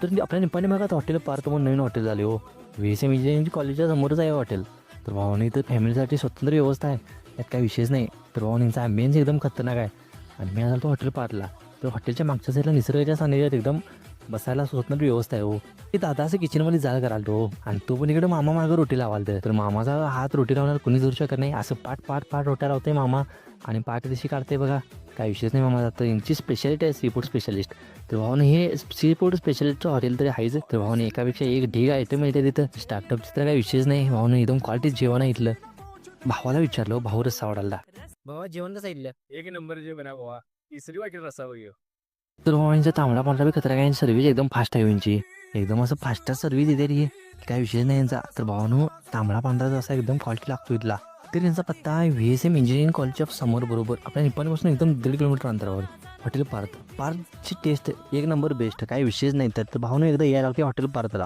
तर आपल्या निपाणी भागात हॉटेल पार्थ म्हणून नवीन हॉटेल झाले हो. VSM इंजिनिअरिंग कॉलेजच्या समोरच आहे हॉटेल. तर भावाने इथं फॅमिलीसाठी स्वतंत्र व्यवस्था आहे, यात काही विषयच नाही. तर भावाने यांचा ॲम्बियन्स एकदम खतरनाक आहे. आणि मी आलो तो हॉटेल पार्कला. तर हॉटेलच्या मागच्या साईडला निसर्गाच्या सानिध्यात एकदम बसायला स्वतंत्र व्यवस्था आहे हो. ते दादा असं किचनमध्ये जाळ कराल तो, आणि तो पण इकडे मामा मागं रोटी लावाल. तर मामाचा हात रोटी लावणार कोणी धरू शकत नाही. असं पाठ पाठ पाठ रोट्या लावते मामा, आणि पाठ दिवशी काढते बघा. काय विषयच नाही मामा. तर यांची स्पेशालिटी आहे सी फूड स्पेशलिस्ट. तर भावाने हे सी फूड स्पेशलिस्टचं हॉटेल तरी आहेच. तर भावाने एकापेक्षा एक ढीग आयटम मिळते तिथं. स्टार्टअपचं तर काही विषयच नाही. भावाने एकदम क्वालिटीच जेवण आहे इथलं. भावाला विचारलं, भाऊ रस्सा आवडाला. भावा जेवण कसं इथलं? एक नंबर जे बना भावा, तिसरी वाटी रस्सा बघ ह्यो. तर भावा यांचा तांबडा पांढरा बी खतरा काय, सर्व्हिस एकदम फास्ट आहे यांची. एकदम असं फास्टच सर्व्हिस देते रे, काय विषय नाही यांचा. तर भावानं तांबडा पांढरा असा एकदम क्वालिटी लागतो इथला. तर यांचा पत्ता आहे VSM इंजिनिअरिंग कॉलेजच्या समोर, बरोबर आपल्या निपाणीपासून एकदम 1.5 किलोमीटर अंतरावर हॉटेल पार्थ. पार्थची टेस्ट एक नंबर बेस्ट, काही विषयच नाही. तर भावानं एकदा यायला लागते हॉटेल पार्थला.